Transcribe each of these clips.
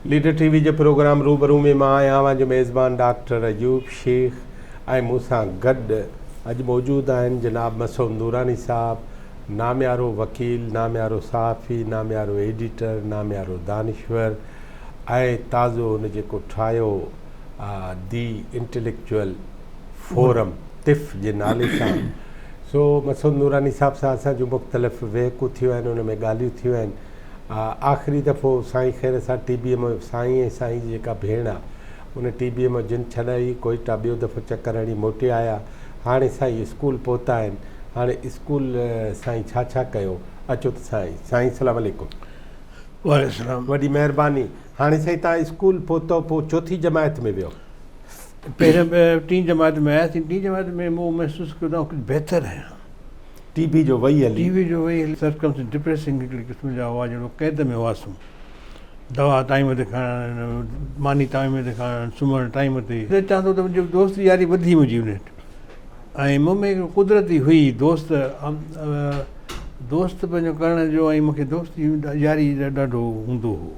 Leader TV जे programme रूबरू में मां आहियां जो मेज़बान डॉक्टर अयूब शेख ऐं मूंसां गॾु अॼु मौजूदु आहिनि जनाब मसूद नूरानी साहब, नामियारो वकील, नामियारो सहाफ़ी, नामियारो एडिटर, नामियारो दानिश्वर ऐं ताज़ो हुन जेको ठाहियो दी इंटेलेक्चुअल फोरम तिफ़ जे नाले सां। सो मसूद नूरानी साहब सां असांजूं मुख़्तलिफ़ वेहकूं थियूं आहिनि, हुन में ॻाल्हियूं थियूं आहिनि। आख़िरी दफ़ो साईं ख़ैर सां टीबीअ में साईं ऐं साईं जी जेका भेण आहे उन टीबीअ में जिन छॾाई कोईटा ॿियो दफ़ो चकर हणी मोटे आया। हाणे साईं स्कूल पहुता आहिनि। हाणे स्कूल साईं छा छा कयो? अचो त साईं सलाम अलैकुम। वालेकुम। वॾी महिरबानी। हाणे साईं तव्हां स्कूल पहुतो, पोइ चौथी जमायत में वियो? पहिरियों टीं जमात में आयासीं। टीं जमात में मूं महसूसु कयो त कुझु बहितर आहियां। टीबी जो वई हली, टीवी जो वई हली, सरकम्स डिप्रेसिंग हिकिड़ी क़िस्म जा हुआ, जहिड़ो क़ैद में हुआसीं। दवा टाइम ते खाइणु, मानी टाइम ते खाइणु, सुम्हणु टाइम ते। चवंदो त मुंहिंजी दोस्त यारी वधी मुंहिंजी उन ऐं मूं में हिकिड़ो कुदरती हुई दोस्त पंहिंजो करण जो, ऐं मूंखे दोस्त यारी ॾाढो हूंदो हो,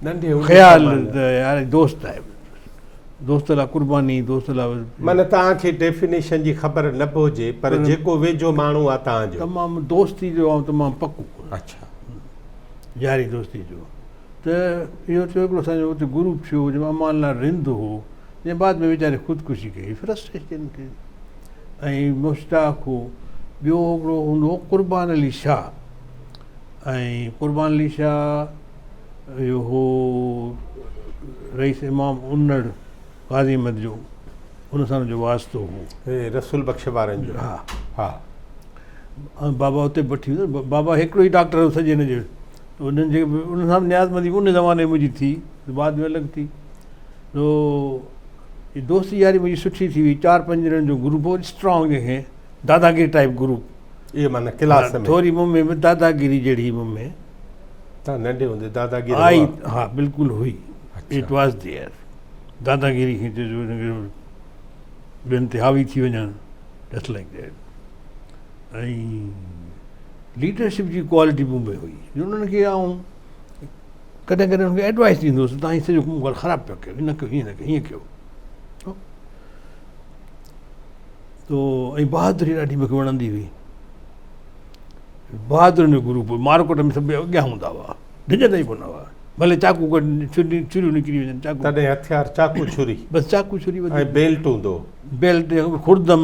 नंढे ख़्यालु त यार दोस्त आहे, दोस्त लाइ कुर्बानी, दोस्त लाइ माना तव्हांखे डेफिनेशन जी ख़बर न बि हुजे पर जेको वेझो माण्हू आहे तव्हांजो तमामु दोस्ती जो ऐं तमामु पकु। अच्छा, यारी दोस्ती जो त इहो थियो। हिकिड़ो असांजो उते ग्रुप थियो जंहिंमें अमान लाइ रिंद हो, जंहिं बाद में वीचारे ख़ुदकुशी कई, फ्रस्ट्रेशन कई। ऐं मुश्ताक हो। ॿियो हिकिड़ो हूंदो हो क़ुर्बान अली शाह। ऐं क़ुर्बान अली शाह इहो हो रईस इमाम उन्नड़ क़ाज़ी अहमद जो, हुन सां जो वास्तो हो, रसूल बख़्श वारनि जो। हा हा। ऐं बाबा उते वठी वियो। बाबा हिकिड़ो ई डॉक्टर हो सॼे हिन जो, उन्हनि जे उन सां नियाज़मंदी उन ज़माने मुंहिंजी थी, बाद में अलॻि थी। तो हीअ दोस्ती यारी मुंहिंजी सुठी थी हुई। 4-5 ॼणनि जो ग्रुप हो, स्ट्रॉन्ग जंहिंखे दादागिरी टाइप ग्रुप। इहे माना क्लास में थोरी मूं में दादागिरी जहिड़ी मूं में तव्हां नंढे हूंदे दादागिरी आई। हा बिल्कुलु हुई। It was there. दादागिरी खे ॿियनि ते हावी थी वञणु, जस्ट लाइक दैट। ऐं लीडरशिप जी क्वालिटी मूं में हुई। उन्हनि खे आऊं कॾहिं कॾहिं हुनखे एडवाइस ॾींदो हुउसि, तव्हां सॼो कमु ख़राबु पियो कयो, हिन कयो, हीअं न कयो, हीअं कयो। तो ऐं बहादुरी ॾाढी मूंखे वणंदी हुई। बहादुरनि जो ग्रुप, मारकोट में सभु अॻियां हूंदा हुआ, डिॼंदा ई कोन हुआ। भले चाकू छुरियूं निकिरी वञनि, चाकू तॾहिं हथियार चाकू छुरी, बसि चाकू छुरी। ऐं बेल्ट हूंदो, बेल्ट, खुर्दम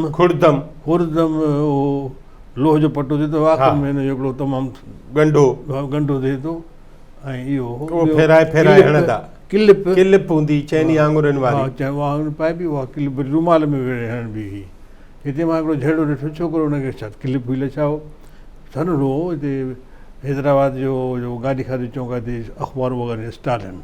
लोह जो पटो थिए थो, आख़िर में हिन जो हिकिड़ो तमामु गंढो थिए थो। ऐं इहो फेराए हणंदा, क्लिप हूंदी चइनी आङुरनि वारी, पाए बि उहा क्लिप रुमाल में हणण बि हुई। हिते मां हिकिड़ो झेड़ो ॾिठो, छोकिरो हुनखे छा क्लिप हुई लछाओ, सन्हो हिते हैदराबाद जो गाॾी खाधे चौंका ते अख़बारूं वग़ैरह स्टाल आहिनि।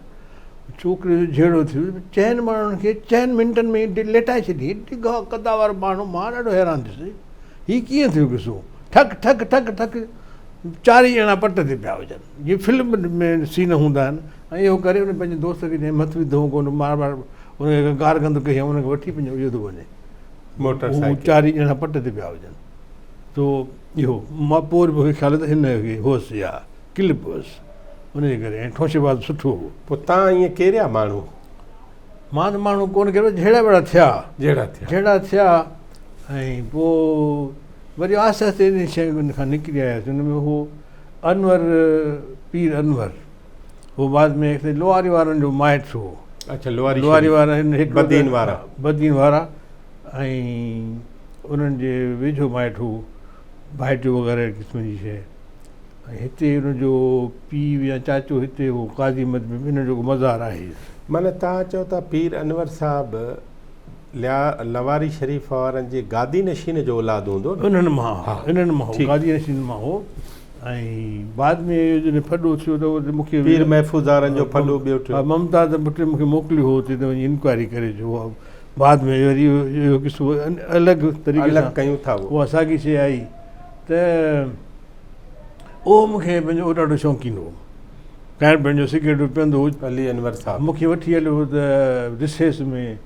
छोकिरे जो झेड़ो थियो, 4 माण्हुनि खे 4 मिंटनि में लेटाए छॾी। एॾी कदा वारो माण्हू, मां ॾाढो हैरान थियुसि, हीअ कीअं थियो किसो? ठक ठक ठक ठक 4 ई ॼणा पट ते पिया हुजनि, जीअं फिल्म में सीन हूंदा आहिनि। ऐं इहो करे हुन पंहिंजे दोस्त खे चई मथु विधो कोन, बार हुनखे गार गंद कई, हुनखे वठी पंहिंजो इहो थो वञे। मोटरसाइकिल 4 ई ॼणा पट ते पिया हुजनि। तो इहो मां पोइ मूंखे ख़्यालु त हिन खे होसि या क्लिप हुअसि, हुनजे करे। ऐं ठोशेबाज़ सुठो हो। पोइ तव्हां ईअं केरिया माण्हू? मां त माण्हू कोन कयो, जहिड़ा थिया। ऐं पोइ वरी आहिस्ते आहिस्ते इन शइ खां निकिरी आयासीं। हुन में हो अनवर, पीर अनवर, हो बाद में लोहारी वारनि जो माइट हो। अच्छा, लोहारी वारा बदीन वारा, ऐं उन्हनि जे वेझो माइट हो, भाइटियो वग़ैरह क़िस्म जी शइ। ऐं हिते हुनजो पीउ या चाचो हिते हो क़ाज़ी अहमद में, हिन जो मज़ार आहे। माना तव्हां चओ था पीर अनवर साहिबु लवारी शरीफ़ वारनि जे गादी नशीन जो औलाद हूंदो? इन्हनि मां हो, गादी नशीन मां हो। ऐं बाद में जॾहिं फॾो थियो त मूंखे पीर महफ़ूज़ वारनि जो फॾो ॿियो थियो। ममताज़ पुटु मूंखे मोकिलियो हो उते, त वञी इंक्वायरी करे जो। बाद में वरी इहो किसो अलॻि तरीक़े सां कयूं था। उहा साॻी शइ आई त उहो मूंखे पंहिंजो ॾाढो शौक़ीन हो, खाइण पीअण जो, सिगरेट पीअंदो हो। अली अनवर साहिबु मूंखे वठी हलियो त रिसेस में,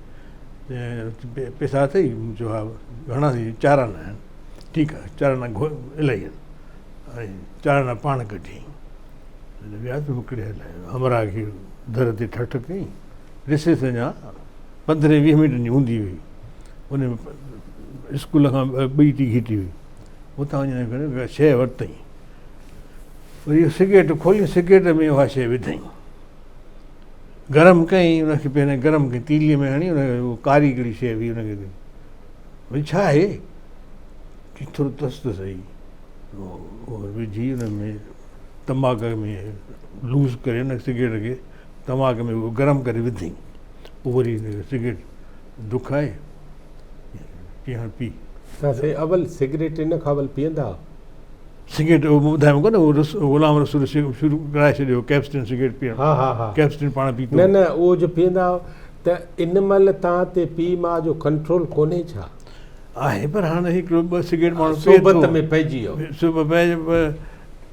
पैसा अथई? जो हा, घणा थी? 4 आना आहिनि। ठीकु आहे, 4 आना इलाही आहिनि। ऐं 4 आना पाण कढी वियासीं, मोकिले हलायो हमरा खे दर ते ठठ कई, रिसेस अञा 15-20 मिंट जी हूंदी हुई, उन स्कूल खां 2 घिटी हुई, उतां वञी शइ वरितई, वरी इहो सिगरेट खोली, सिगरेट में उहा शइ विधई, गरम कई, उनखे पहिरियों गरम कई, तीलीअ में हणी उनखे उहा कारी हिकिड़ी शइ हुई उनखे, भई छा आहे, थोरो तस त सही, उहो विझी उन में तंबाक में लूज़ करे उन सिगरेट खे तंबाक में उहो गरम करे विधई, पोइ वरी सिगरेट दुखाए कीअं हाणे पी। तव्हां अवल सिगरेट इन खां अवल पीअंदा हुआ? सिगरेट उहो ॿुधायो कोन, उहो ग़ुलाम रसूल शुरू कराए छॾियो कैप्स्टन सिगरेट पीअण। हा हा हा, कैप्स्टन पाण पीतो। न न उहो जो पीअंदा हुआ त इन महिल तव्हां ते पी मां जो कंट्रोल कोन्हे छा? आहे, पर हाणे हिकिड़ो 2 सिगरेट माण्हू सोबत में पइजी वियो,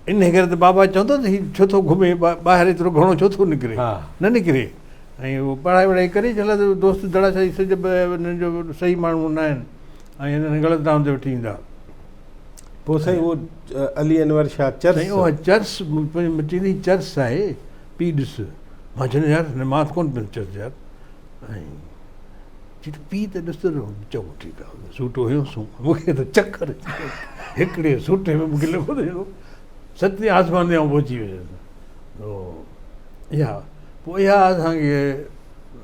इन करे त बाबा चवंदो त हीउ छो थो घुमे ॿाहिरि एतिरो घणो छो थो निकिरे, न निकिरे, ऐं उहो पढ़ाई वढ़ाई करे छॾा त दोस्त दड़ा सां सॼ हिननि जो सही माण्हू न आहिनि, ऐं हिननि ग़लति राम ते वठी ईंदा। पोइ साईं उहो अली अनवर शाह चर्च, उहा चर्च चवंदी चर्च आहे, पी ॾिस, मां चवंदो यार मां त कोन पियो चर्च यार, ऐं चई पी त ॾिस चओ ठीकु आहे, सूट हुयोसि, मूंखे त चकर हिकिड़े सूटे में मूंखे लॻो त सते आसमान ते पहुची वियुसि। इहा पोइ इहा असांखे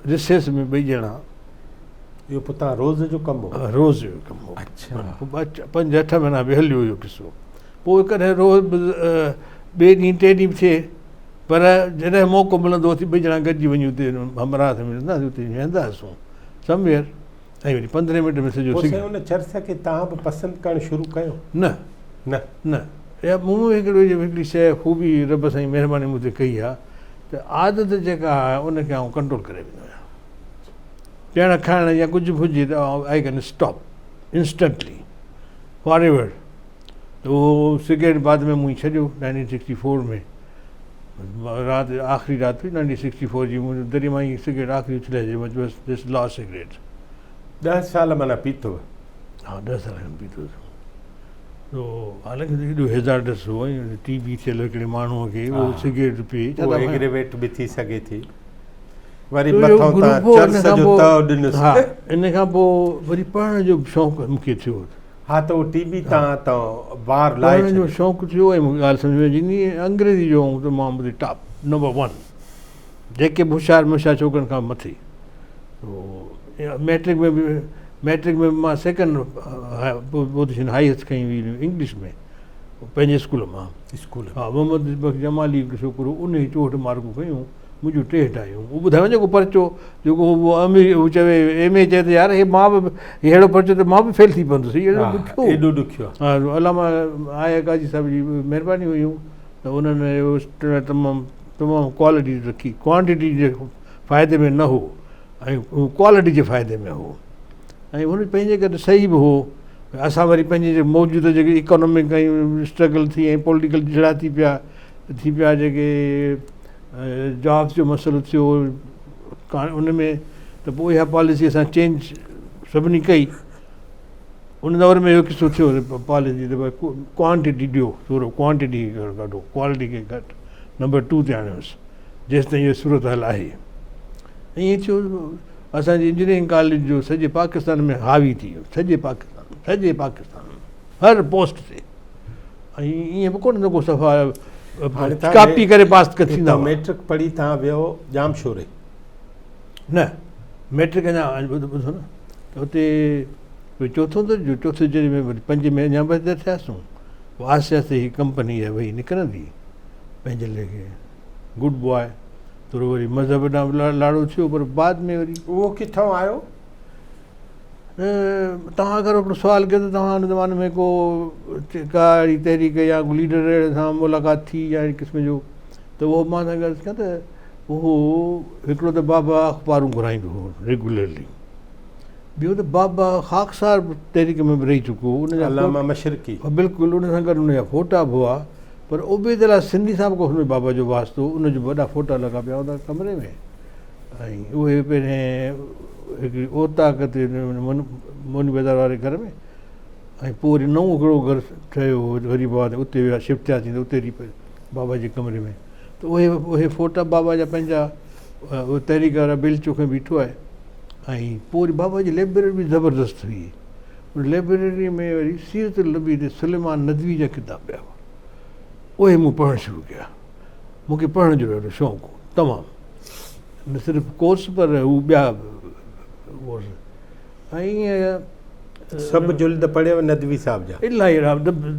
रिसेस में 2 ॼणा, इहो पोइ तव्हां रोज़ जो कमु हो? रोज़ जो कमु हो। अच्छा, 5-8 महीना बि हलियो हुयो किसो, पोइ कॾहिं रोज़ 2 ॾींहं 3 ॾींहं थिए, पर जॾहिं मौक़ो मिलंदो हुओ 2 ॼणा गॾिजी वञी उते हमराह में वेंदासीं, उते वेंदासीं समवेयर, ऐं वरी 15 मिंट में सॼो पोइ उन चर्च खे तव्हां बि पसंदि करणु शुरू कयो? न न न, इहा मूं में हिकिड़ी शइ ख़ूबी रब साईं महिरबानी मूं ते कई आहे त आदत जेका आहे उनखे आउं कंट्रोल करे वेंदो आहियां, ॾियणु खाइण या कुझु बि हुजे त I can stop instantly for ever. त उहो सिगरेट बाद में मूं छॾियो 1964 में, राति आख़िरी राति हुई 1964 जी, तॾहिं मां इहा सिगरेट आख़िरी उछलाइजे बस दिस लास्ट सिगरेट। 10 साल माना पीतो? हा 10 साल खनि पीतो। तो हालांकि हेॾो हेज़ार्डस हो, TB थियल हिकिड़े माण्हूअ खे उहो सिगरेट पी, एग्रेवेट बि थी सघे थी, वरी मथां चर्च जो तव ॾिनसि। हा, इन खां पोइ वरी पढ़ण जो शौक़ु मूंखे थियो। हा, त उहो TB तव्हां त ॿार लाइ पढ़ण जो शौक़ु थियो, ऐं मूंखे ॻाल्हि सम्झ में ईंदी अंग्रेज़ी जो त मां मुंहिंजी टॉप नंबर 1, जेके बि होशियारु छोकिरनि खां मथे। मैट्रिक में मां 2nd पोजीशन हाईएस्ट खई हुई इंग्लिश में, पंहिंजे स्कूल मां। हा, मोहम्मद जमाली हिकिड़ो छोकिरो, उन 64 मार्कूं खयूं, मुंहिंजूं 63 आयूं। उहो ॿुधायो जेको पर्चो जेको उहो चवे MA चए त यार हे मां बि अहिड़ो पर्चो त मां बि फेल थी पवंदुसि, एॾो ॾुखियो। हा, अलामा आया काजी साहिब जी महिरबानी हुयूं त उन्हनि तमामु क्वालिटी रखी, क्वांटिटी जे फ़ाइदे में न हो ऐं क्वालिटी जे फ़ाइदे में हो, ऐं हुन पंहिंजे करे सही बि हो। असां वरी पंहिंजे मौजूदु जेके इकोनॉमिक ऐं स्ट्रगल थी ऐं पॉलिटिकल झड़ा थी पिया जेके जॉब्स जो मसइलो थियो उन में, त पोइ इहा पॉलिसी असां चेंज सभिनी कई। उन दौर में इहो किसो थियो पॉलिसी त भई क्वांटिटी ॾियो, थोरो क्वांटिटी खे कढो, क्वालिटी खे घटि नंबर 2 ते आणियोसि, जेसिताईं इहो सूरत हाल आहे। ऐं ईअं थियो असांजी इंजीनियरिंग कॉलेज जो सॼे पाकिस्तान में हावी थी वियो, सॼे पाकिस्तान में हर पोस्ट ते। ऐं ईअं बि कोन्हे को सफ़ा कापी करे पास थींदा। मैट्रिक पढ़ी तव्हां वियो जाम शोरे? न, मैट्रिक अञा ॿुधो न, त हुते चौथों दर्जे में वरी 5 में अञा बि थियासीं। पोइ आहिस्ते आहिस्ते हीअ कंपनी आहे भई निकिरंदी पंहिंजे लेखे, गुड बॉय, थोरो वरी मज़हब ॾांहुं लाड़ो थियो, पर बाद में वरी उहो किथां आयो? तव्हां अगरि हिकिड़ो सुवालु कयो त तव्हां हुन ज़माने में को अहिड़ी तहरीक या लीडर सां मुलाक़ात थी या अहिड़े क़िस्म जो, त उहो मां तव्हांखे अर्ज़ु कयां त उहो हिकिड़ो त बाबा अख़बारूं घुराईंदो हो रेगुलरली, ॿियो त बाबा ख़ाकसार तहरीक में बि रही चुको हो, अलामा मशरकी, बिल्कुलु उन सां गॾु उनजा फ़ोटा बि हुआ, पर उबेदुल्ला सिंधी साहिब को हुन बाबा जो वास्तो, उनजो वॾा फ़ोटा लॻा पिया हुआ कमरे में। ऐं उहे पहिरें हिकिड़ी ओताक ते मोनी बाज़ार वारे घर में, ऐं पोइ वरी नओं हिकिड़ो घरु ठहियो हो ग़रीबाबाद, उते विया शिफ्ट थियासीं त उते वरी बाबा जे कमरे में, त उहे फ़ोटा बाबा जा पंहिंजा उहो तहरीक वारा बिल चोखे बीठो आहे ऐं पोइ वरी बाबा जी लाइब्रेरी बि ज़बरदस्तु हुई उन लाइब्रेरी में वरी सीरत नबी ते सुलेमान नदवी जा किताब पिया हुआ उहे मूं पढ़णु शुरू कया मूंखे पढ़ण जो ॾाढो शौक़ु हो तमामु न सिर्फ़ु कोर्स पर हू ॿिया कोर्स ऐं ईअं सभु जुल्द पढ़ियव नदवी साहिब जा इलाही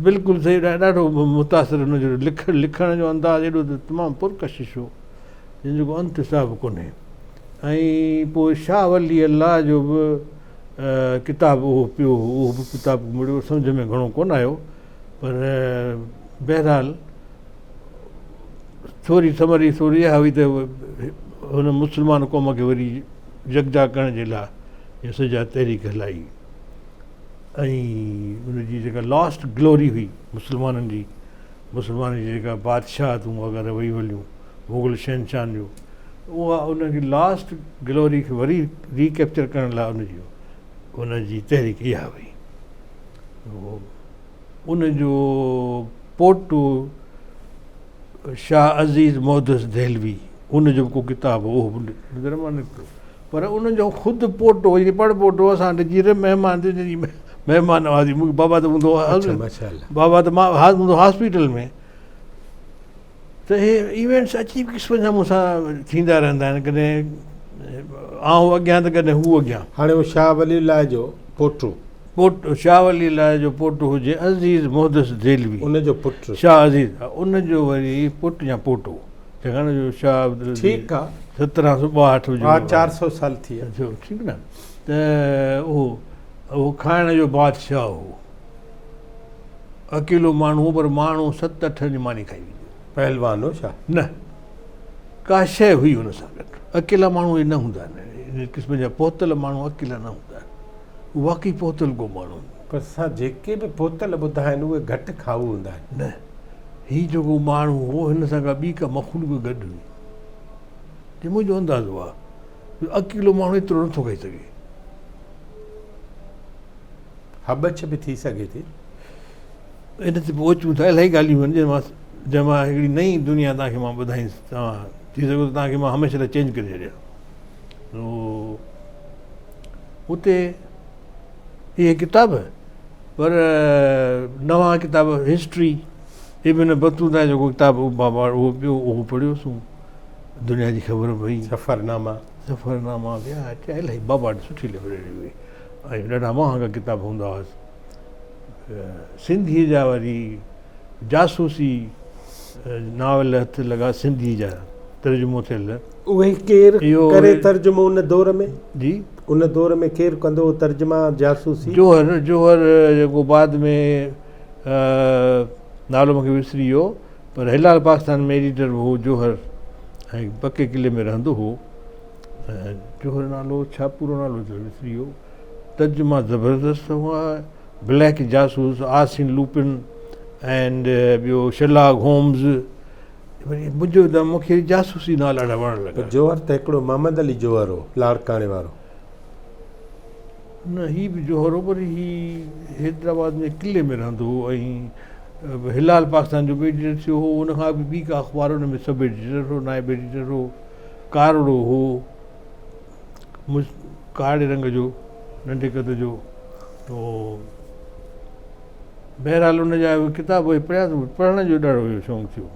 बिल्कुलु सही ॾाढो मुतासिर हुनजो लिखण जो अंदाज़ एॾो त तमामु पुरकशिश हो जंहिंजो को अंत हिसाब कोन्हे ऐं पोइ शाह वली अलाह जो बि किताबु उहो पियो उहो बि किताबु मुड़ियो सम्झ में घणो कोन आयो पर बहरहाल थोरी समरी थोरी इहा हुई त हुन मुस्लमान क़ौम खे वरी यकजा करण जे लाइ इहा सॼा तहरीक हलाई ऐं उनजी जेका लॉस्ट ग्लोरी हुई मुस्लमाननि जी जेका बादशाहतूं वग़ैरह वही हलियूं मुग़ल शहनशाहनि जूं उहा उनजी लास्ट ग्लोरी खे वरी रीकैप्चर करण लाइ उनजी तहरीक इहा हुई उनजो पोटो शाह अज़ीज़ मोहदस दहलवी उनजो को किताबु उहो बि नज़र मां निकितो पर उनजो ख़ुदि पोटो वरी पढ़ पोटो असां ॾिजी महिमान नवाज़ी मूंखे बाबा त हूंदो बाबा त मां हूंदो हॉस्पिटल में त हे इवेंट्स अजीब क़िस्म जा मूंसां थींदा रहंदा आहिनि कॾहिं आउं अॻियां त कॾहिं हू अॻियां हाणे उहो शाह वली अलाह जो पोटो शाह वली अलाह जो पोटो हुजे अज़ीज़ मोहदस देलवी उनजो पुटु शाह अज़ीज़ उनजो वरी पुटु या पोटो चङनि जो शाह ठीकु आहे 1762 जो 400 साल थी विया ठीकु न त उहो खाइण जो बादशाह हो अकेलो माण्हू पर माण्हू 7-8 जी मानी खाई वेंदो पहलवान हो छा न का शइ हुई हुन सां गॾु अकेला माण्हू इहे न हूंदा आहिनि इन क़िस्म जा पोतल माण्हू अकेला न हूंदा आहिनि वाक़ई पोतल को माण्हू पर असां जेके बि पोतल ॿुधा आहिनि उहे घटि खाऊ हूंदा आहिनि न हीउ जेको माण्हू हो हिन सां का ॿी का मखलूक गॾु हुई जे मुंहिंजो अंदाज़ो आहे अकेलो माण्हू एतिरो नथो खाई सघे हबच बि थी सघे थी इन ते पहुचूं था इलाही ॻाल्हियूं आहिनि जंहिं मां हिकिड़ी नई दुनिया तव्हांखे मां ॿुधाईंदुसि तव्हां थी सघो त तव्हांखे मां हमेशह लाइ चेंज करे छॾियां उते इहे किताब पर नवां किताब हिस्ट्री इब्न बतूता जो किताब उहो पियो उहो पढ़ियोसीं दुनिया जी ख़बर पई सफ़रनामा ॿिया इलाही बाबा सुठी लाइब्रेरी हुई ऐं ॾाढा महांगा किताब हूंदा हुआसीं सिंधीअ जा वरी जासूसी नावल हथ लॻा सिंधी जा तर्जुमो थियल उहे केरु करे तर्जुमो उन दौर में जी उन दौर में केरु कंदो तर्जुमा जासूसी जोहर जेको बाद में नालो मूंखे विसरी वियो पर हिलाल पाकिस्तान में एडिटर हो जोहर ऐं पके किले में रहंदो हो जोहर नालो छा पूरो नालो विसरी वियो तर्जुमा ज़बरदस्त हुआ ब्लैक जासूस आसिन लूपिन एंड ॿियो शर्लॉक होम्स वरी मुंहिंजो त मूंखे जासूसी नाला ॾाढा वणण लॻा जोहर त हिकिड़ो मोहम्मद अली जोहर हो लाड़काणे वारो न हीउ बि जोहर हो पर हीउ हैदराबाद में किले में रहंदो हो ऐं हिलाल पाकिस्तान जो बि एडिटर थियो हो उनखां बि ॿी का अख़बार हुन में सभु एडिटर हो नाइब एडिटर हो कारो हो कारे रंग जो नंढे कद जो तो बहरहाल हुन जा किताब पढ़िया पढ़ण जो ॾाढो शौक़ु थियो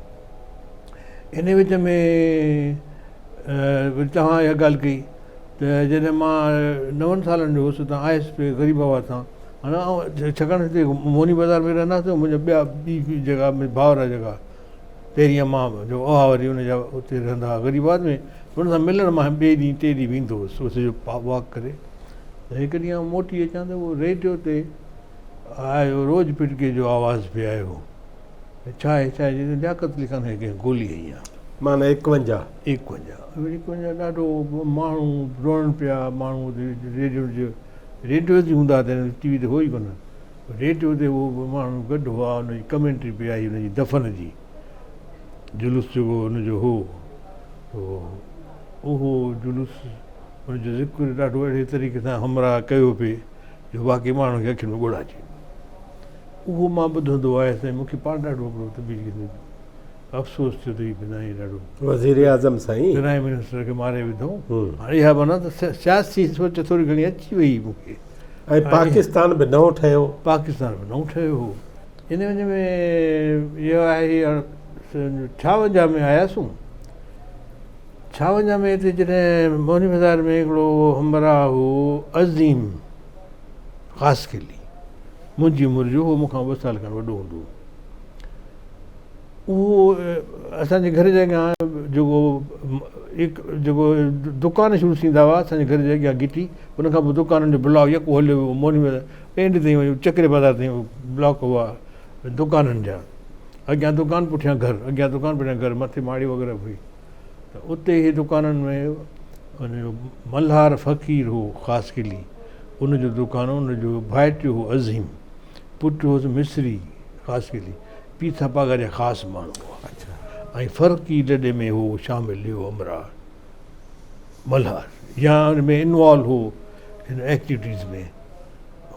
इन विच में तव्हां इहा ॻाल्हि कई त जॾहिं मां 9 सालनि जो हुउसि त आयुसि पे ग़रीबाबाद सां हाणे छाकाणि हिते मोनी बाज़ार में रहंदासीं मुंहिंजा ॿी जॻह में भाउर जॻह पहिरीं मां जो वरी हुनजा उते रहंदा हुआ ग़रीबाबाद में हुन सां मिलण मां ॿिए ॾींहुं 3 ॾींहुं वेंदो हुउसि सॼो वॉक करे त हिकु ॾींहुं मोटी अचां त उहो रेडियो ते आयो रोज़ पिटके जो आवाज़ु बि आयो छा आहे लियाकत अली खान कंहिं गोली आई आहे माना 51 ॾाढो माण्हू रोअण पिया माण्हू रेडियो ते हूंदा त टी वी ते हो ई कोन रेडियो ते उहो माण्हू गॾु हुआ हुनजी कमेंट्री पई आई हुनजी दफ़न जी जुलूस जेको हुनजो हो उहो जुलूस हुनजो ज़िक्र ॾाढो अहिड़े तरीक़े सां हमराह कयो पिए जो बाक़ी माण्हुनि खे अखियुनि में ॻोड़ा अचे उहो मां ॿुधंदो आयुसि ऐं मूंखे पाण ॾाढो हिकिड़ो तबीज़ अफ़सोस थियो त हीउ बिनाई ॾाढो वज़ीर आज़म साईं प्राइम मिनिस्टर खे मारे विधो। हाणे इहा माना त सियासी सोच थोरी घणी अची वई मूंखे। ऐं पाकिस्तान बि नओं ठहियो। पाकिस्तान बि नओं ठहियो हो। इन विच में इहो आहे 56 में आयासीं। 56 में हिते जॾहिं मोहनी बाज़ार में हिकिड़ो हमरा हो अज़ीम ख़ासि खिली, मुंहिंजी उमिरि जो, उहो मूंखां 2 साल खनि वॾो हूंदो। उहो असांजे घर जे अॻियां जेको दुकान शुरू थींदा हुआ असांजे घर जे अॻियां घिटी, उन खां पोइ दुकाननि जो ब्लॉक यको हलियो वियो। मोहनी बाज़ार एंड ताईं वञी चकरे बाज़ार ताईं ब्लॉक हुआ दुकाननि जा। अॻियां दुकान पुठियां घर, अॻियां दुकान पुठियां घर, मथे माड़ी वग़ैरह हुई। त उते इहे दुकाननि में उनजो मल्हार फ़क़ीर हो ख़ासि खिली, उनजो दुकानु, उनजो भाइटियो हो अज़ीम, पुटु होसि मिस्री ख़ासि खिली, पीथा पागा जा ख़ासि माण्हू हुआ। ऐं फ़र्क़ी लॾे में हो शामिलु हुयो हमरा मल्हार, या हुन में इनवॉल्व हो हिन एक्टिविटीज़ में,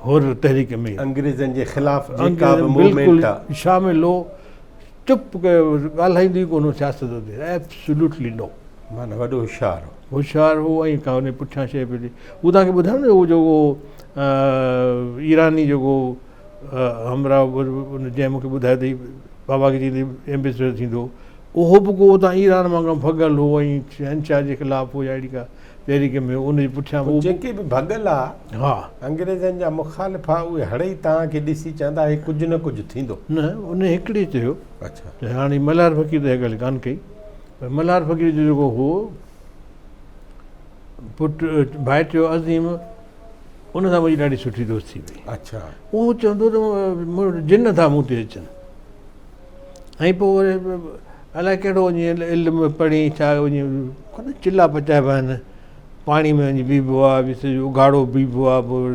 हुर तहरीक में अंग्रेज़नि जे ख़िलाफ़ जेका बि मूवमेंट बिल्कुलु शामिलु हो। चुप कयो, ॻाल्हाईंदी कोन सियासत ते, एब्सोल्युटली नो। माना वॾो होशियारु हो। ऐं का हुन पुठियां शइ पई उहो तव्हांखे ॿुधायो न, उहो जेको ईरानी जेको हमरा उन जंहिं मूंखे ॿुधायो अथई बाबा खे चई एम्बेसडर थींदो, उहो बि को उतां ईरान मां भॻल हो ऐं शहनशाह जे ख़िलाफ़ हो या अहिड़ी का तहरीक में उनजे पुठियां जेके बि भॻल आहे। हा, अंग्रेज़नि जा मुखालिफ़ आहे, उहे हड़ई तव्हांखे ॾिसी चवंदा हे कुझु न कुझु थींदो। न उन हिकिड़े चयो। अच्छा, त हाणे मल्हार फ़क़ीर त ॻाल्हि कान कई, पर मल्हार फ़क़ीर जो जेको हो पुटु भाइटियो अज़ीम, उन सां मुंहिंजी ॾाढी सुठी दोस्ती हुई। अच्छा, उहो चवंदो त जिन था मूं ते अचनि। ऐं पोइ वरी अलाए कहिड़ो वञी इल्मु पढ़ी छा वञी कोन चिला पचाइबा आहिनि, पाणी में वञी बीबो आहे, उघाड़ो बीबो आहे, पोइ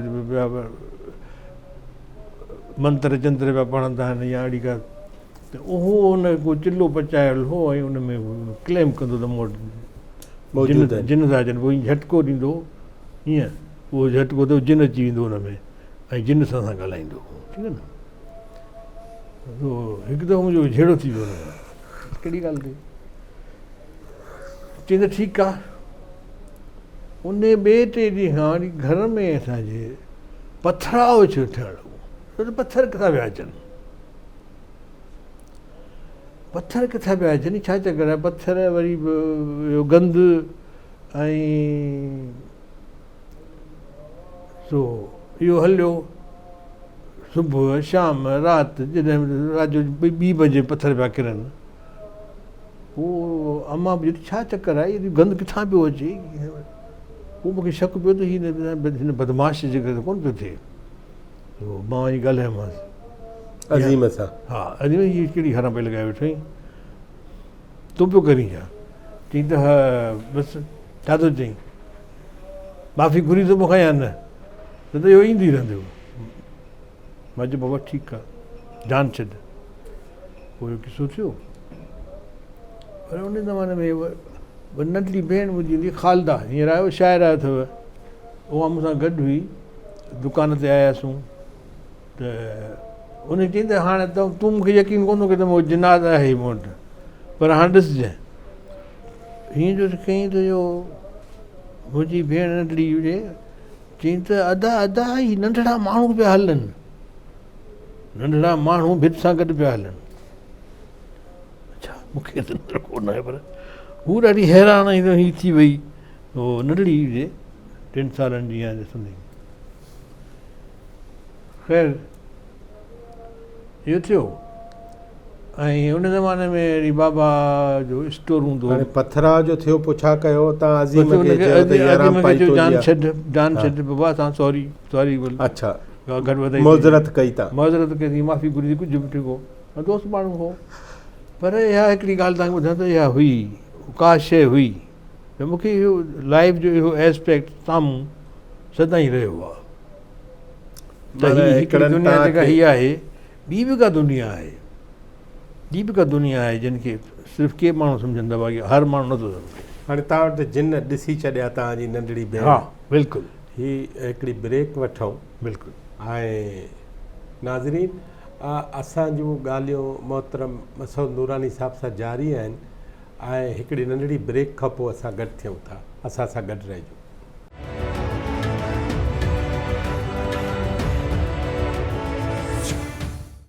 मंत्र चंत्र पिया पढ़ंदा आहिनि या अहिड़ी का। त उहो हुन को चिलो पचायल हो ऐं उन में क्लेम कंदो त मूं वटि जिन था अचनि। पोइ झटको ॾींदो ईअं, उहो झटको त जिन अची वेंदो हुन में ऐं जिन सां ॻाल्हाईंदो। ठीकु आहे न। हिकु दफ़ो मुंहिंजो झेड़ो थी वियो हुन में। कहिड़ी ॻाल्हि ते चई त ठीकु आहे। उन ॿिए टे ॾींहं खां वरी घर में असांजे पथराव छो थियणु लॻो। छो त पथर किथां पिया अचनि, पथर किथां पिया अचनि, छा चकर आहे। पथर वरी गंद ऐं सो इहो हलियो सुबुह शाम राति, जॾहिं राति जो 2 बजे पथर पिया किरनि। पोइ अम्मा बि छा चकर आहे, इहो गंद किथां पियो अचे। पोइ मूंखे शक पियो त हिन बदमाश जे करे त कोन पियो थिए। मां वञी ॻाल्हायोमांसि अज़ीम सां। हा, अज़ीम हीअ कहिड़ी हरा पई लॻाए वेठो आहीं, तूं पियो करीं छा। चई त हा बसि, छा थो चईं, माफ़ी घुरी थो मूंखां या न, त इहो ईंदी रहंदो। मां चयो बाबा ठीकु आहे, जान छॾ। पोइ इहो किसो थियो। पर उन ज़माने में नंढड़ी भेण मुंहिंजी हूंदी ख़ालदा, हींअर आयो शाइर आयो अथव, उहा मूंसां गॾु हुई। दुकान ते आयासीं त उन चयईं त हाणे तूं मूंखे यकीन कोन थो की त मूं जिनात आहे मूं वटि, पर हाणे ॾिसजांइ। हीअं जो कयईं त इहो मुंहिंजी भेण नंढड़ी हुजे, चयईं त अदा ही नंढड़ा माण्हू पिया हलनि, नंढड़ा माण्हू भित सां गॾु पिया हलनि। अच्छा, मूंखे त नंढड़ो कोन आहे, पर हू ॾाढी हैरान ही थी वई। उहो नंढड़ी हुजे 3 सालनि जी या ॾिसंदी। ख़ैर इहो थियो। ऐं उन ज़माने में वरी बाबा जो स्टोर हूंदो हो। पथरा जो थियो, पोइ छा कयो तव्हां? अज़ीम खे जान छॾ बाबा, तव्हां सॉरी बोल। अच्छा, घटि वधाई मोज़रत कई तव्हां? मोज़रत कई, माफ़ी घुरी, कुझु बि ठीकु हो, दोस्त माण्हू हो। पर इहा हिकिड़ी ॻाल्हि तव्हांखे ॿुधायां त इहा हुई, का शइ हुई त मूंखे इहो लाइफ जो इहो एस्पेक्ट साम्हूं सदाईं रहियो आहे त हिकिड़ी दुनिया जेका हीअ आहे, ॿी बि का दुनिया आहे, जिनखे सिर्फ़ु के माण्हू सम्झंदा, बाक़ी हर माण्हू नथो सम्झे। हाणे तव्हां वटि जिन ॾिसी छॾिया तव्हांजी नंढड़ी भेण। हा बिल्कुलु। ही हिकिड़ी ब्रेक वठूं। बिल्कुलु। ऐं नाज़रीन, असां जूं ॻाल्हियूं मोहतरम मसूद नूरानी साहब सां जारी आहिनि ऐं हिकिड़ी नंढड़ी ब्रेक खां पोइ असां गॾु थियूं था, असां सां गॾु रहिजो।